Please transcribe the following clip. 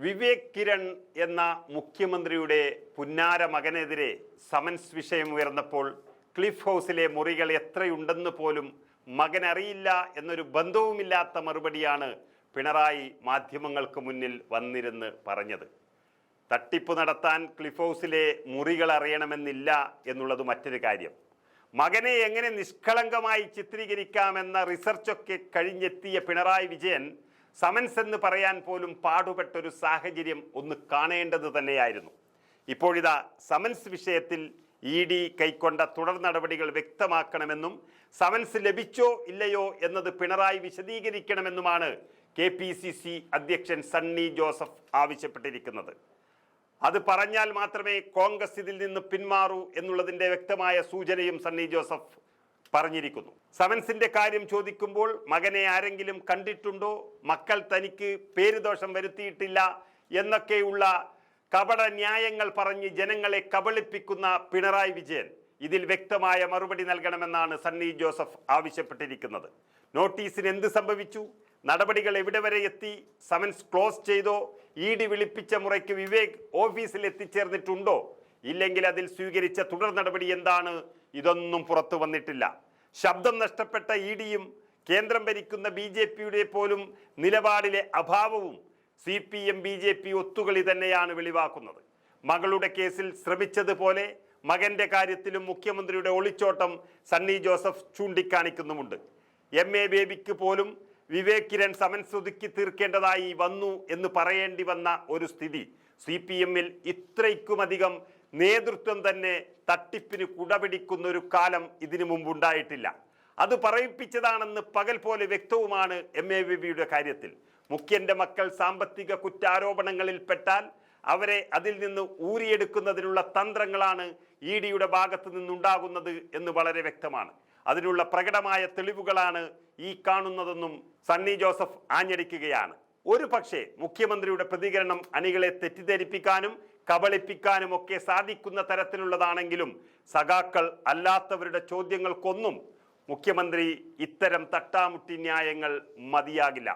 വിവേക് കിരൺ എന്ന മുഖ്യമന്ത്രിയുടെ പുന്നാര മകനെതിരെ സമൻസ് വിഷയം ഉയർന്നപ്പോൾ ക്ലിഫ് ഹൗസിലെ മുറികൾ എത്രയുണ്ടെന്ന് പോലും മകനറിയില്ല എന്നൊരു ബന്ധവുമില്ലാത്ത മറുപടിയാണ് പിണറായി മാധ്യമങ്ങൾക്ക് മുന്നിൽ വന്നിരുന്ന് പറഞ്ഞത്. തട്ടിപ്പ് നടത്താൻ ക്ലിഫ് ഹൗസിലെ മുറികൾ അറിയണമെന്നില്ല എന്നുള്ളത് മറ്റൊരു കാര്യം. മകനെ എങ്ങനെ നിഷ്കളങ്കമായി ചിത്രീകരിക്കാമെന്ന റിസർച്ചൊക്കെ കഴിഞ്ഞെത്തിയ പിണറായി വിജയൻ സമൻസ് എന്ന് പറയാൻ പോലും പാടുപെട്ടൊരു സാഹചര്യം ഒന്ന് കാണേണ്ടത് തന്നെയായിരുന്നു. ഇപ്പോഴിതാ സമൻസ് വിഷയത്തിൽ ED കൈക്കൊണ്ട തുടർ നടപടികൾ വ്യക്തമാക്കണമെന്നും സമൻസ് ലഭിച്ചോ ഇല്ലയോ എന്നത് പിണറായി വിശദീകരിക്കണമെന്നുമാണ് KPCC അധ്യക്ഷൻ സണ്ണി ജോസഫ് ആവശ്യപ്പെട്ടിരിക്കുന്നത്. അത് പറഞ്ഞാൽ മാത്രമേ കോൺഗ്രസ് ഇതിൽ നിന്ന് പിന്മാറൂ എന്നുള്ളതിൻ്റെ വ്യക്തമായ സൂചനയും സണ്ണി ജോസഫ് പറഞ്ഞിരിക്കുന്നു. സമൻസിന്റെ കാര്യം ചോദിക്കുമ്പോൾ മകനെ ആരെങ്കിലും കണ്ടിട്ടുണ്ടോ, മക്കൾ തനിക്ക് പേരുദോഷം വരുത്തിയിട്ടില്ല എന്നൊക്കെയുള്ള കപട ന്യായങ്ങൾ പറഞ്ഞ് ജനങ്ങളെ കബളിപ്പിക്കുന്ന പിണറായി വിജയൻ ഇതിൽ വ്യക്തമായ മറുപടി നൽകണമെന്നാണ് സണ്ണി ജോസഫ് ആവശ്യപ്പെട്ടിരിക്കുന്നത്. നോട്ടീസിന് എന്ത് സംഭവിച്ചു, നടപടികൾ എവിടെ വരെ എത്തി, സമൻസ് ക്ലോസ് ചെയ്തോ, ED വിളിപ്പിച്ച മുറയ്ക്ക് വിവേക് ഓഫീസിൽ എത്തിച്ചേർന്നിട്ടുണ്ടോ, ഇല്ലെങ്കിൽ അതിൽ സ്വീകരിച്ച തുടർ നടപടി എന്താണ്, ഇതൊന്നും പുറത്തു വന്നിട്ടില്ല. ശബ്ദം നഷ്ടപ്പെട്ട EDയും കേന്ദ്രം ഭരിക്കുന്ന BJPയുടെ പോലും നിലപാടിലെ അഭാവവും CPM BJP ഒത്തുകളി തന്നെയാണ് വെളിവാക്കുന്നത്. മകളുടെ കേസിൽ ശ്രമിച്ചതുപോലെ മകന്റെ കാര്യത്തിലും മുഖ്യമന്ത്രിയുടെ ഒളിച്ചോട്ടം സണ്ണി ജോസഫ് ചൂണ്ടിക്കാണിക്കുന്നുമുണ്ട്. MA ബേബിക്ക് പോലും വിവേക് കിരൺ സമൻസ് ഒതുക്കി തീർക്കേണ്ടതായി വന്നു എന്ന് പറയേണ്ടി വന്ന ഒരു സ്ഥിതി CPMൽ ഇത്രയ്ക്കുമധികം നേതൃത്വം തന്നെ തട്ടിപ്പിന് കുടപിടിക്കുന്ന ഒരു കാലം ഇതിനു മുമ്പുണ്ടായിട്ടില്ല. അത് പറയിപ്പിച്ചതാണെന്ന് പകൽ പോലെ വ്യക്തവുമാണ് MA ബേബിയുടെ കാര്യത്തിൽ. മുഖ്യന്റെ മക്കൾ സാമ്പത്തിക കുറ്റാരോപണങ്ങളിൽ പെട്ടാൽ അവരെ അതിൽ നിന്ന് ഊരിയെടുക്കുന്നതിനുള്ള തന്ത്രങ്ങളാണ് EDയുടെ ഭാഗത്ത് നിന്നുണ്ടാകുന്നത് എന്ന് വളരെ വ്യക്തമാണ്. അതിനുള്ള പ്രകടമായ തെളിവുകളാണ് ഈ കാണുന്നതെന്നും സണ്ണി ജോസഫ് ആഞ്ഞടിക്കുകയാണ്. ഒരു പക്ഷേ മുഖ്യമന്ത്രിയുടെ പ്രതികരണം അണികളെ തെറ്റിദ്ധരിപ്പിക്കാനും കബളിപ്പിക്കാനും ഒക്കെ സാധിക്കുന്ന തരത്തിലുള്ളതാണെങ്കിലും സഖാക്കൾ അല്ലാത്തവരുടെ ചോദ്യങ്ങൾക്കൊന്നും മുഖ്യമന്ത്രി ഇത്തരം തട്ടാമുട്ടി ന്യായങ്ങൾ മതിയാകില്ല.